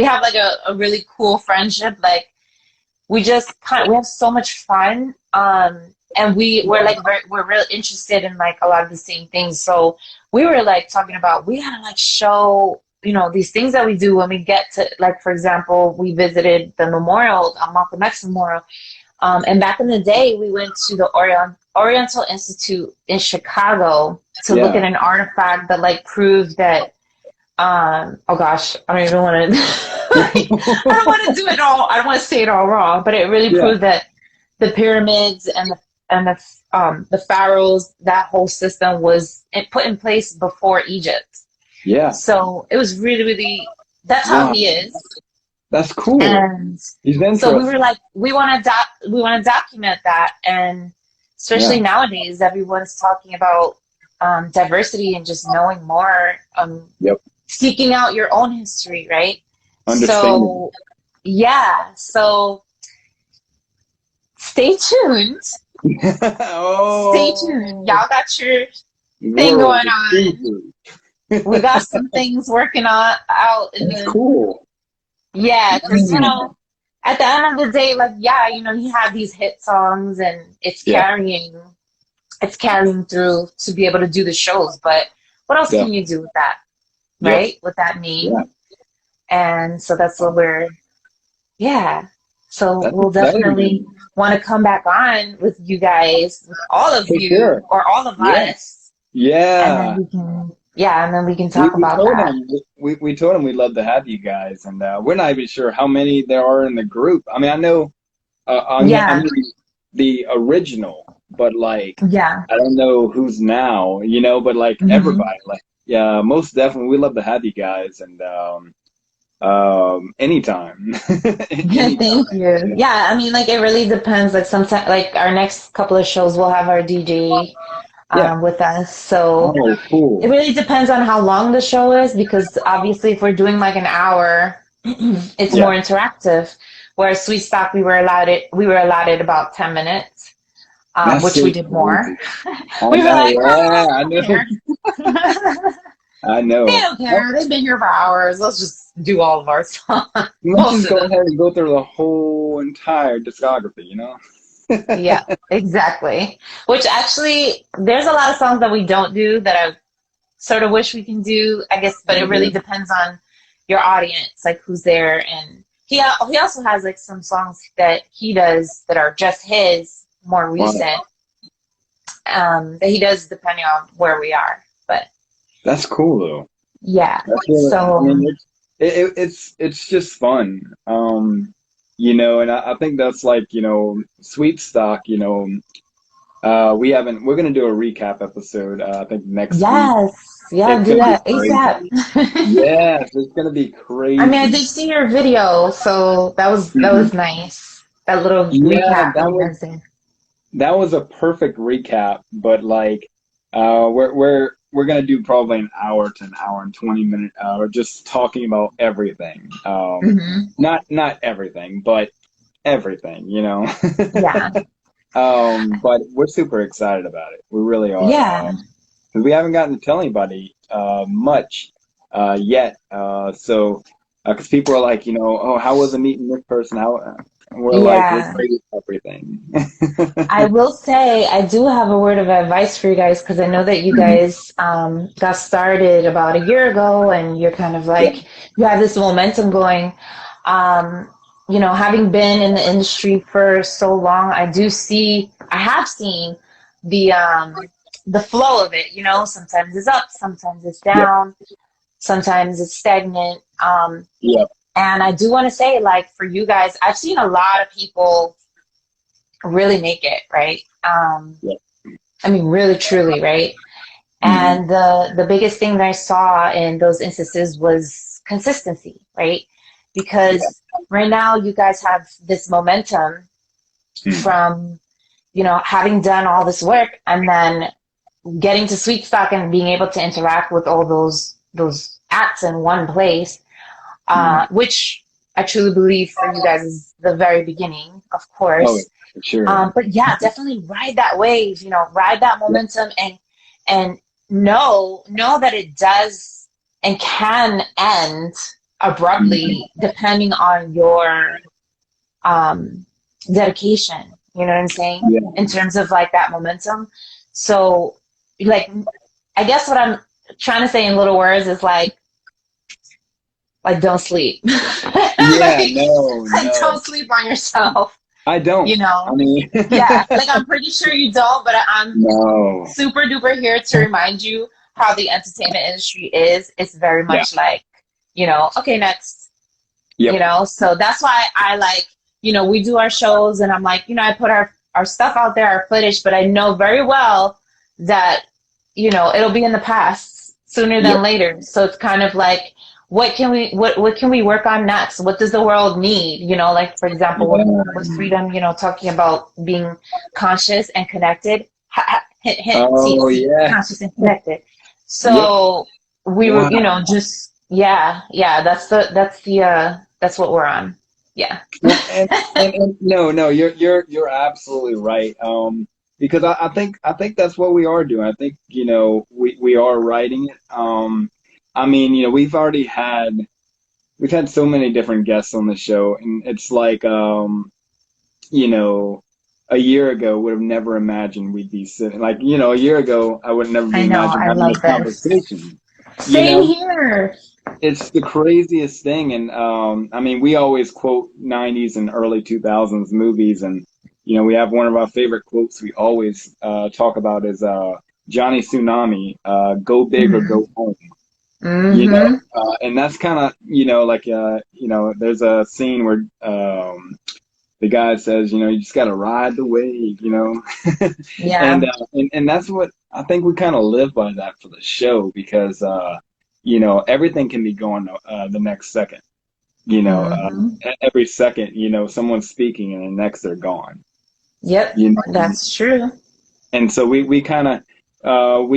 have like a really cool friendship. Like, we have so much fun. And we're real interested in like a lot of the same things. So we were like talking about, we gotta like show, these things that we do when we get to, like, for example, we visited the memorial, Malcolm X Memorial. And back in the day, we went to the Oriental Institute in Chicago to look at Yeah. an artifact that like proved that, oh gosh, I don't even want to, I don't want to do it all. I don't want to say it all wrong, but it really Yeah. proved that the pyramids and the pharaohs, that whole system was put in place before Egypt. Yeah. So it was really, really, that's how Wow. he is. That's cool. And He's so we were interesting. like, we want to document that. And especially Yeah. nowadays, everyone's talking about diversity and just knowing more, Yep. seeking out your own history, right? Understanding. So yeah, so stay tuned. Stay tuned. Oh, Y'all got your thing world going on. exclusive. We got some things working on out in That's the, cool. yeah, because Mm. at the end of the day, like, yeah, you know, you have these hit songs and Yeah, it's carrying through to be able to do the shows. But what else yeah, can you do with that, yep, right? With that yeah. name. And so that's what yeah. So That's we'll exciting, definitely man. want to come back on with you guys, with all of For you sure. or all of Yeah, us. And then yeah. and then we can We talk we about told that. them we told them we'd love to have you guys, and we're not even sure how many there are in the group. I mean, I know I'm Yeah. the original, but like Yeah. I don't know who's now, but like Hmm. everybody, like yeah, most definitely we'd love to have you guys, and anytime, Thank anytime. you. Yeah, I mean, like it really depends. Like sometimes, like our next couple of shows, we'll have our DJ Yeah. with us. So Oh, it cool. really depends on how long the show is, because obviously, if we're doing like an hour, it's Yeah. more interactive. Whereas Sweet Stock, we were allowed it about 10 minutes, That's which we so did more. crazy. I We were know. like, Yeah, oh, I they don't know. care. I They know. don't care. They've been here for hours. Let's just do all of our songs, Let's most just of go them. ahead and go through the whole entire discography. Yeah, exactly. Which actually, there's a lot of songs that we don't do that I sort of wish we can do, I guess, but it really Yeah. depends on your audience, like who's there. And he also has like some songs that he does that are just his, more Wow. recent, that he does depending on where we are. But That's cool though. yeah, That's really, I so mean, it's just fun. And I think that's like, Sweet Stock, we're gonna do a recap episode, I think next week. yes, yeah, It's do gonna be that ASAP. crazy. Yes, it's gonna be I mean, I did crazy. see your video, so that Mhm. was nice. That little Yeah, recap, that you was guys did. that was a perfect recap, but like we're gonna do probably an hour to an hour and 20 minute just talking about everything. Hmm. Not everything, but everything. Yeah, But we're super excited about it. We really are. yeah. 'Cause we haven't gotten to tell anybody much yet. So because people are like, oh, how was it meeting this person? How and we're like, we're Yeah. great at everything. I will say I do have a word of advice for you guys, because I know that you guys got started about a year ago and you're kind of Yeah. like, you have this momentum going. You know, having been in the industry for so long, I have seen the flow of it. You know, sometimes it's up, sometimes it's Yep. down, sometimes it's stagnant. Yep. And I do want to say, like, for you guys, I've seen a lot of people really make it, right? Yep. I mean, really, truly, right? Hmm. And the biggest thing that I saw in those instances was consistency, right? Yeah. Because right now you guys have this momentum Mm. from, you know, having done all this work and then getting to Sweetstock and being able to interact with all those acts in one place, Mm. which I truly believe for you guys is the very beginning, of Oh, course. for sure. But yeah, definitely ride that wave, you know, ride that Yep. momentum, and know that it does and can end Mhm. abruptly depending on your um dedication. You know what I'm saying? Yeah. In terms of like that momentum. So like, I guess what I'm trying to say in little words is like don't sleep. Yeah. No. Like No. don't sleep on yourself, I you don't. I know. mean, Yeah, like I'm pretty sure you don't, but I'm no. super duper here to remind you how the entertainment industry is. It's very Yeah. much like, you know, okay, next, you Yep. know, so that's why I like, you know, we do our shows and I'm like, you know, I put our stuff out there, our footage, but I know very well that, you know, it'll be in the past sooner Yep. than later. So it's kind of like, what can we work on next? What does the world need? You know, like for example, with Yeah. freedom, you know, talking about being conscious and connected. Hint, hint, Oh, TT, yeah. conscious and connected. Yep. So we were, you know, Wow. just yeah. That's what we're on. Yeah. And no, you're absolutely right. Because I think that's what we are doing. I think, we are writing it. I mean, we've already had we've had so many different guests on the show, and it's like, you know, a year ago would have never imagined we'd be sitting like, a year ago I would never be I know. imagined I having love this this. conversation. You Same know, here. it's the craziest thing, and I mean, we always quote '90s and early 2000s movies, and we have one of our favorite quotes we always talk about is Johnny Tsunami, "Go big or Hmm. go home." Hmm. And that's kind of like there's a scene where the guy says, you just got to ride the wave. and, Yeah. and that's what I think we kind of live by that for the show because everything can be going the next second. Hmm. Every second, someone's speaking and the next they're gone. Yep. You know, That's true. and so we kind of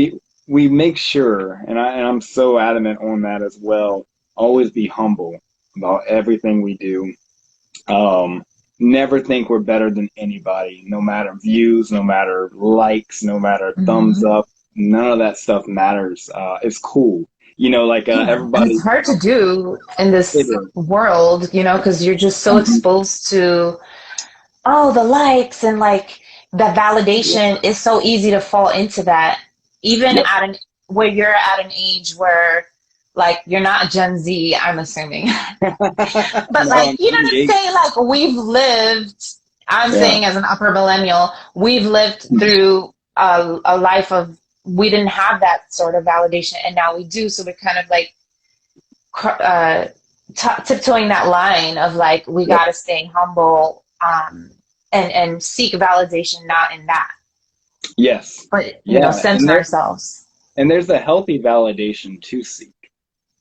we make sure, and I'm so adamant on that as well. Always be humble about everything we do. Um, Never think we're better than anybody, no matter views, no matter likes, no matter thumbs Hmm. up. None of that stuff matters. It's cool, like Yeah. And it's everybody. hard to do in It this is. world, because you're just so Mhm. exposed to, oh, the likes and like the Yep. validation. Is so easy to fall into that, even Yep. at an where you're at an age where like you're not Gen Z, I'm assuming. But No, like, I'm you know what I'm 28. saying? Like we've lived, I'm Yeah. saying as an upper millennial, we've lived through a life of, we didn't have that sort of validation and now we do. So we're kind of like uh, tiptoeing that line of like, we Yep. got to stay humble, and seek validation, not in that, Yes. but, Yeah. center ourselves. And there's a healthy validation to seek,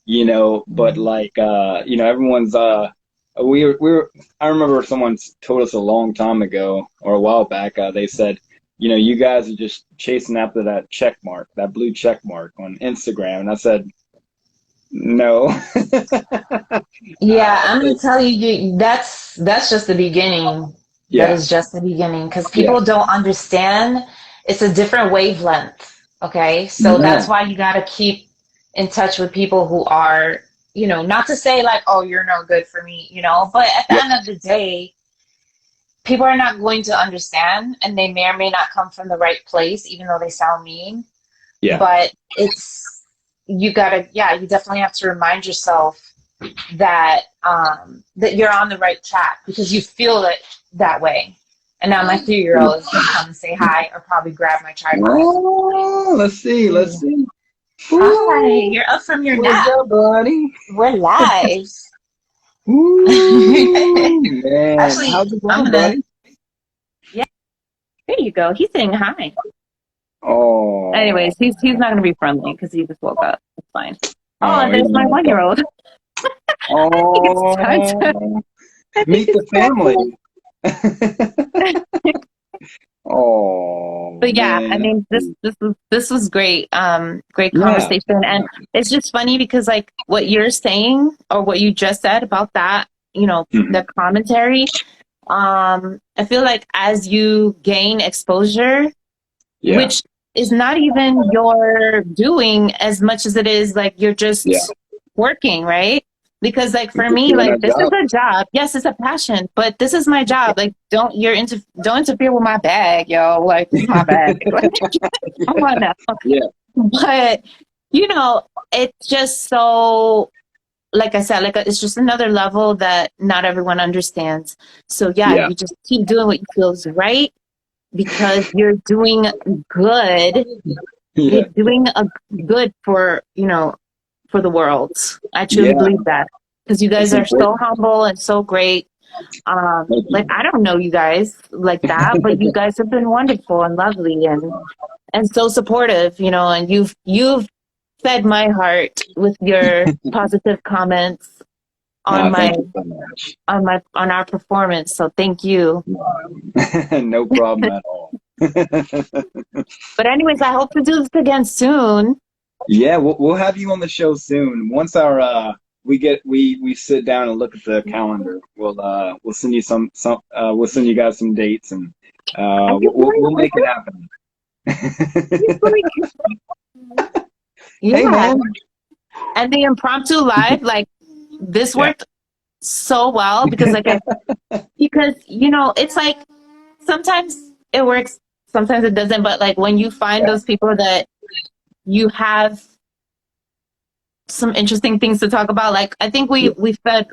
but Mm. like everyone's we were I remember someone told us a long time ago or a while back, they said, you guys are just chasing after that check mark, that blue check mark on Instagram. And I said, no. Yeah, I I'm gonna said, tell you, that's just the beginning. That yeah, is just the beginning because yeah, people don't understand. It's a different wavelength. Okay, so yeah, that's why you got to keep in touch with people who are, not to say like, oh, you're no good for me, but at the yeah, end of the day, people are not going to understand, and they may or may not come from the right place, even though they sound mean. yeah, But you gotta, yeah, you definitely have to remind yourself that you're on the right track because you feel it that way. And now my 3-year-old is gonna come and say hi or probably grab my tripod. oh, let's Ooh. see. Hi, Ooh, you're up from your what's nap. up, buddy? We're live. Ooh, man. Actually, How's it I'm going, gonna. buddy? Yeah, there you go. He's saying hi. Oh, Anyways, he's not gonna be friendly because he just woke up. It's fine. Oh, oh, and you there's don't my want to talk. 1-year-old. I think it's time to. Oh, I think meet it's the time to. family. Oh, But yeah, I man. That's mean, this sweet. this was great, great Yeah. conversation, and it's just funny because like what you're saying or what you just said about that, Mhm. the commentary. I feel like as you gain exposure, Yeah. which is not even your doing as much as it is like you're Yeah. just working, right? Because like We're for just me, doing like our this is job. a job. Yes, it's a passion, but this is my job. Like don't interfere with my bag, yo. Like this is my bag. Like come on now. Yeah. But it's just so, like I said, like it's just another level that not everyone understands. So yeah, Yeah. you just keep doing what you feel is right because you're doing good. You're Yeah. doing a good for the world. I truly Yeah. believe that because you It's guys are so important. humble and so great. Thank Like you. I don't know you guys like that, but you guys have been wonderful and lovely and so supportive, and you've fed my heart with your positive comments on my Thank you so much. on our performance. So thank you. No problem at all. But anyways, I hope to do this again soon. Yeah, we'll have you on the show soon. Once our we sit down and look at the calendar, we'll send you some we'll send you guys some dates and Are you we'll doing make it happen. it? Hey Yeah. man. And the impromptu live, like this Yeah. worked so well because because it's like sometimes it works, sometimes it doesn't, but like when you find Yeah. those people that you have some interesting things to talk about, like I think Yeah. we fed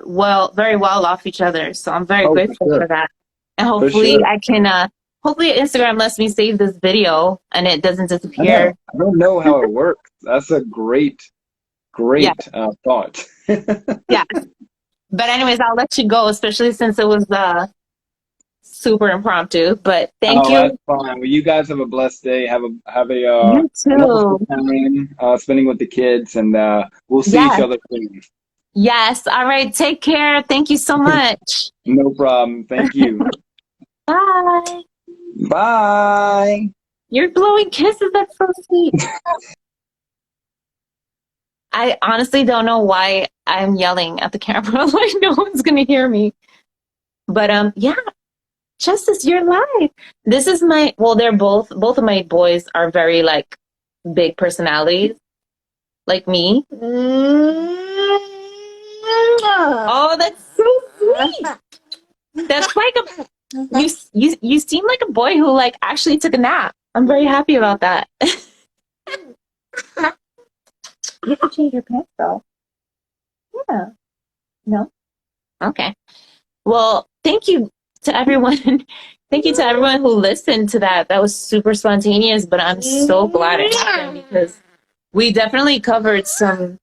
very well off each other, so I'm very Oh, for grateful sure. for that. And For hopefully sure. I can hopefully Instagram lets me save this video and it doesn't I know. disappear. I don't know how it works. That's a great, Yeah, great thought. yeah. But anyways, I'll let you go, especially since it was super impromptu. But thank Oh, that's you. fine. Well, you guys have a blessed day. Have a You wonderful too. time spending with the kids, and we'll see each Yes. other soon. Yes. All right. Take care. Thank you so much. No problem. Thank you. Bye. Bye. You're blowing kisses. That's so sweet. I honestly don't know why I'm yelling at the camera. Like no one's gonna hear me. But yeah, Justice, you're live. This is they're both of my boys are very like big personalities, like me. Oh, that's so sweet. That's like you seem like a boy who like actually took a nap. I'm very happy about that. You have to change your pants though. Yeah. No? Okay. Well, thank you to everyone. Thank you to everyone who listened to that. That was super spontaneous, but I'm so glad it happened because we definitely covered some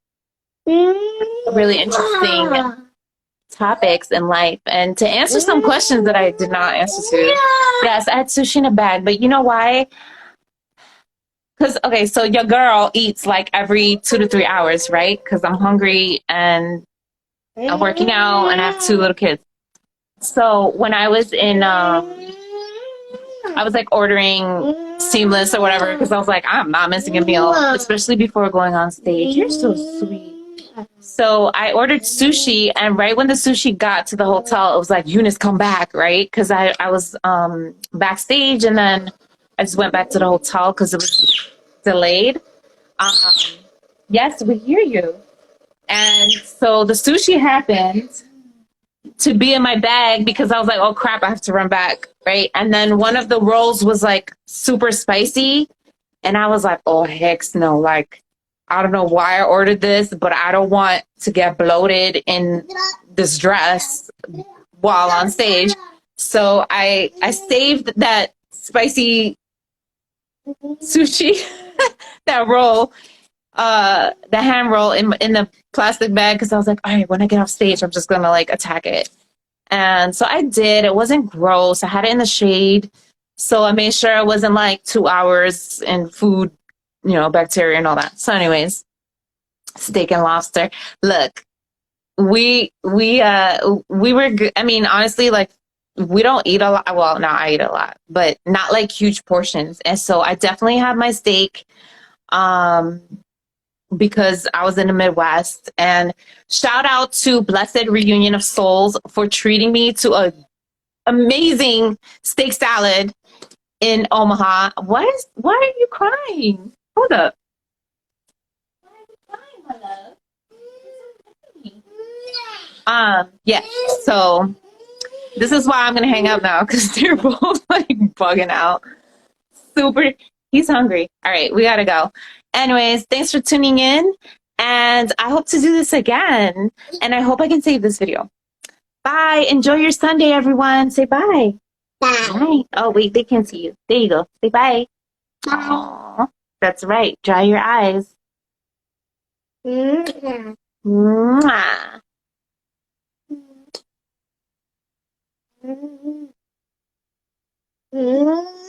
really interesting topics in life and to answer some questions that I did not answer to. Yes, I had sushi in a bag, but you know why? Because, okay, so your girl eats like every 2 to 3 hours, right? Because I'm hungry and I'm working out and I have two little kids. So when I was I was like ordering seamless or whatever because I was like, I'm not missing a meal, especially before going on stage. You're so sweet. So I ordered sushi, and right when the sushi got to the hotel, it was like, Eunice, come back, right? Because I was backstage, and then I just went back to the hotel because it was delayed. Um, yes, we hear you. And so the sushi happened to be in my bag because I was like, oh crap, I have to run back, right? And then one of the rolls was like super spicy, and I was like, oh heck no, like I don't know why I ordered this, but I don't want to get bloated in this dress while on stage. So I saved that spicy sushi, that roll, the hand roll in the plastic bag because I was like, all right, when I get off stage, I'm just gonna like attack it. And so I did. It wasn't gross. I had it in the shade. So I made sure it wasn't like 2 hours in food, bacteria and all that. So anyways, steak and lobster. Look, we were good. I mean, honestly, like we don't eat a lot. Well, no, I eat a lot, but not like huge portions. And so I definitely had my steak. Um, because I was in the Midwest. And shout out to Blessed Reunion of Souls for treating me to a amazing steak salad in Omaha. Why are you crying? Hold up. Why are you crying, my love? Yeah. So this is why I'm gonna hang up now because they're both like bugging out. Super. He's hungry. All right, we gotta go. Anyways, thanks for tuning in. And I hope to do this again. And I hope I can save this video. Bye. Enjoy your Sunday, everyone. Say bye. Bye. Oh, wait, they can't see you. There you go. Say bye. Aww. That's right. Dry your eyes. Mwah. Mwah.